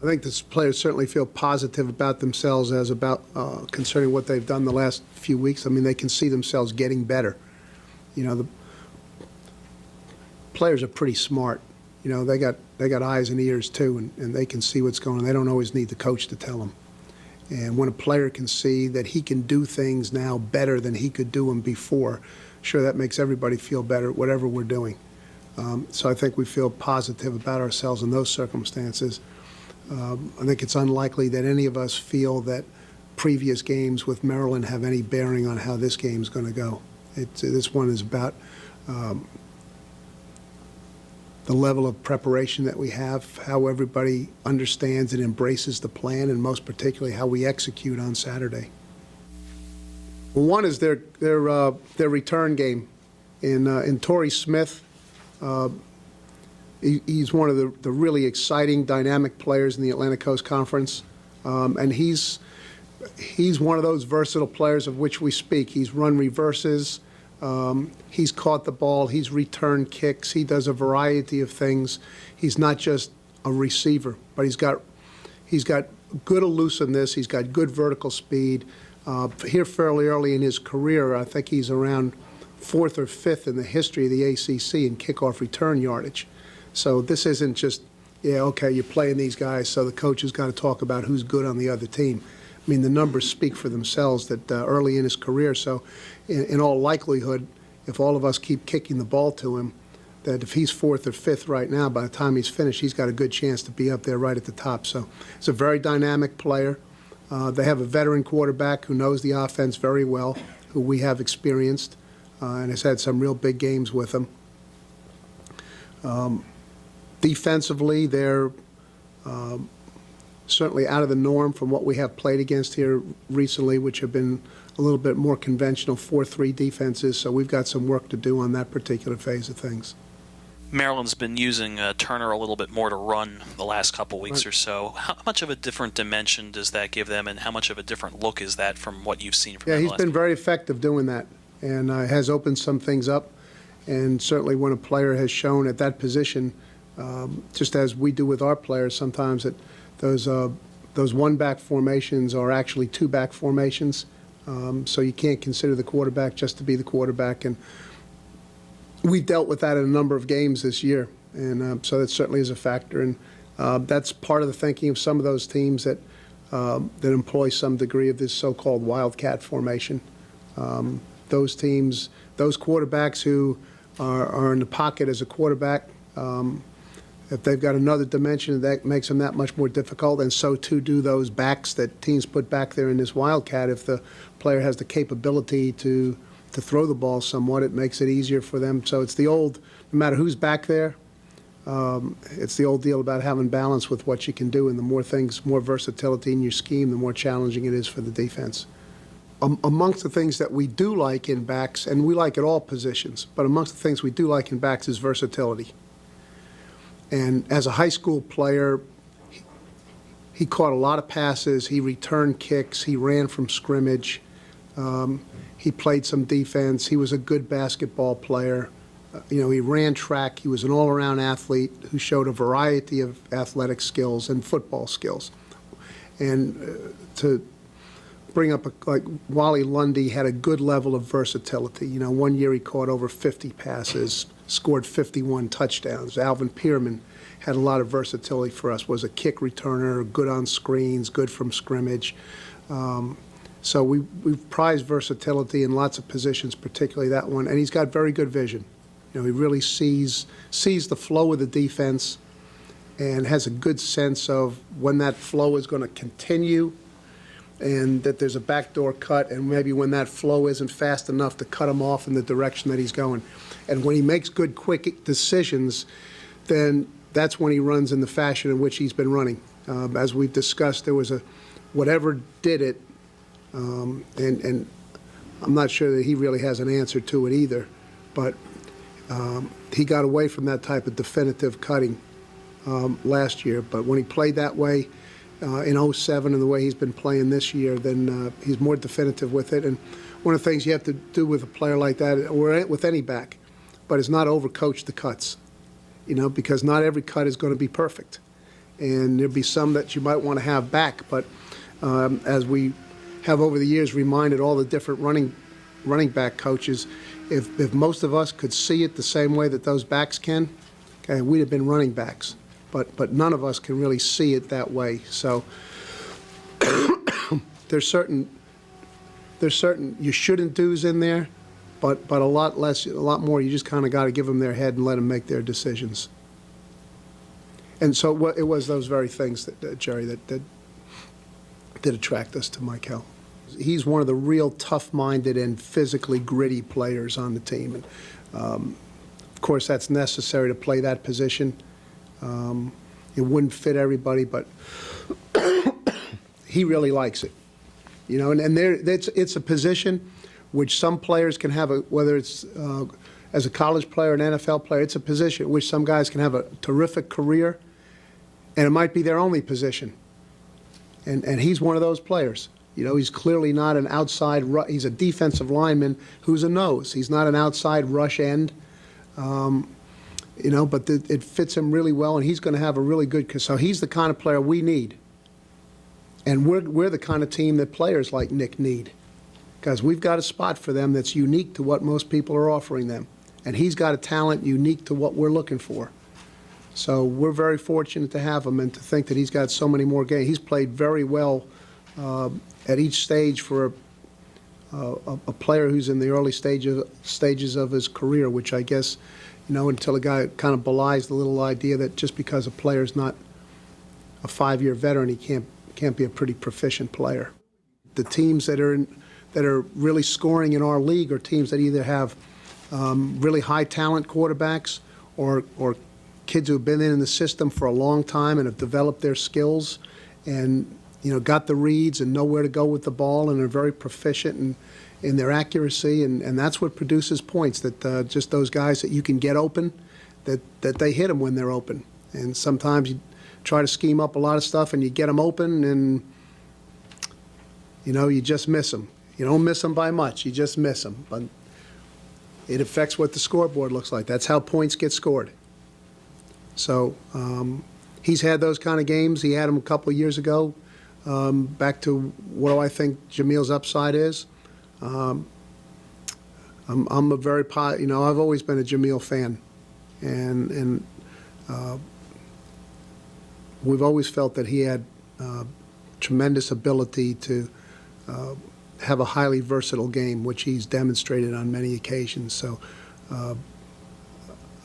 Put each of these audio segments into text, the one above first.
I think the players certainly feel positive about themselves as about concerning what they've done the last few weeks. I mean, they can see themselves getting better. You know, the players are pretty smart. You know, they got eyes and ears too, and they can see what's going on. They don't always need the coach to tell them. And when a player can see that he can do things now better than he could do them before, sure, that makes everybody feel better, whatever we're doing. So I think we feel positive about ourselves in those circumstances. I think it's unlikely that any of us feel that previous games with Maryland have any bearing on how this game's going to go. This one is about the level of preparation that we have, how everybody understands and embraces the plan, and most particularly how we execute on Saturday. Well, one is their return game. In Torrey Smith, he's one of the really exciting, dynamic players in the Atlantic Coast Conference, and he's one of those versatile players of which we speak. He's run reverses. He's caught the ball. He's returned kicks. He does a variety of things. He's not just a receiver, but he's got good elusiveness. He's got good vertical speed. Here fairly early in his career, I think he's around 4th or 5th in the history of the ACC in kickoff return yardage. So this isn't just, yeah, okay, you're playing these guys, so the coach has got to talk about who's good on the other team. I mean, the numbers speak for themselves that early in his career. So in all likelihood, if all of us keep kicking the ball to him, that if he's 4th or 5th right now, by the time he's finished, he's got a good chance to be up there right at the top. So it's a very dynamic player. They have a veteran quarterback who knows the offense very well, who we have experienced, and has had some real big games with him. Defensively, they're certainly out of the norm from what we have played against here recently, which have been a little bit more conventional 4-3 defenses, so we've got some work to do on that particular phase of things. Maryland's been using Turner a little bit more to run the last couple weeks or so. How much of a different dimension does that give them, and how much of a different look is that from what you've seen from them? Yeah, he's been very effective doing that, and has opened some things up. And certainly when a player has shown at that position, just as we do with our players sometimes, that those one-back formations are actually two-back formations. So you can't consider the quarterback just to be the quarterback. And we've dealt with that in a number of games this year. And so that certainly is a factor. And that's part of the thinking of some of those teams that employ some degree of this so-called wildcat formation. Those teams, those quarterbacks who are in the pocket as a quarterback, if they've got another dimension, that makes them that much more difficult, and so too do those backs that teams put back there in this wildcat. If the player has the capability to throw the ball somewhat, it makes it easier for them. So it's the old, no matter who's back there, it's the old deal about having balance with what you can do, and the more things, more versatility in your scheme, the more challenging it is for the defense. Amongst the things that we do like in backs, and we like at all positions, but amongst the things we do like in backs is versatility. And as a high school player, he caught a lot of passes, he returned kicks, he ran from scrimmage, he played some defense, he was a good basketball player. He ran track, he was an all-around athlete who showed a variety of athletic skills and football skills. And to bring up, like Wally Lundy had a good level of versatility. One year he caught over 50 passes, scored 51 touchdowns. Alvin Pierman had a lot of versatility for us, was a kick returner, good on screens, good from scrimmage. So we've prized versatility in lots of positions, particularly that one. And he's got very good vision. He really sees the flow of the defense and has a good sense of when that flow is going to continue, and that there's a backdoor cut, and maybe when that flow isn't fast enough to cut him off in the direction that he's going. And when he makes good, quick decisions, then that's when he runs in the fashion in which he's been running. As we've discussed, there was whatever did it, and I'm not sure that he really has an answer to it either, but he got away from that type of definitive cutting last year. But when he played that way, in 07 and the way he's been playing this year, then he's more definitive with it. And one of the things you have to do with a player like that, or with any back, but is not overcoach the cuts, because not every cut is going to be perfect. and there'll be some that you might want to have back. But as we have over the years reminded all the different running back coaches, if most of us could see it the same way that those backs can, okay, we'd have been running backs. But none of us can really see it that way. So there's certain you shouldn't do's in there, but a lot more. You just kind of got to give them their head and let them make their decisions. And so it was those very things that Jerry that did attract us to Michael. He's one of the real tough-minded and physically gritty players on the team. And, of course, that's necessary to play that position. It wouldn't fit everybody, but he really likes it. You know, and it's a position which some players can have, whether it's as a college player, an NFL player, it's a position which some guys can have a terrific career, and it might be their only position. And he's one of those players. You know, he's clearly not an outside, he's a defensive lineman who's a nose. He's not an outside rush end, you know, but it fits him really well, and he's going to have a really good, so he's the kind of player we need. And we're the kind of team that players like Nick need, because we've got a spot for them that's unique to what most people are offering them. And he's got a talent unique to what we're looking for. So we're very fortunate to have him, and to think that he's got so many more games. He's played very well at each stage for a player who's in the early stages of his career, which I guess, you know, until a guy kind of belies the little idea that just because a player's not a 5-year veteran, he can't be a pretty proficient player. The teams that are really scoring in our league are teams that either have really high talent quarterbacks or kids who have been in the system for a long time and have developed their skills and, you know, got the reads and know where to go with the ball and are very proficient in their accuracy, and that's what produces points, that just those guys that you can get open, that they hit them when they're open. And sometimes you try to scheme up a lot of stuff and you get them open and, you know, you just miss them. You don't miss them by much, you just miss them. But it affects what the scoreboard looks like. That's how points get scored. So he's had those kind of games. He had them a couple of years ago. Back to what do I think Jamil's upside is. I'm a very, you know, I've always been a Jamil fan, and we've always felt that he had tremendous ability to have a highly versatile game, which he's demonstrated on many occasions. So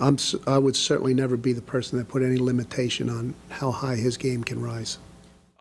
I would certainly never be the person that put any limitation on how high his game can rise.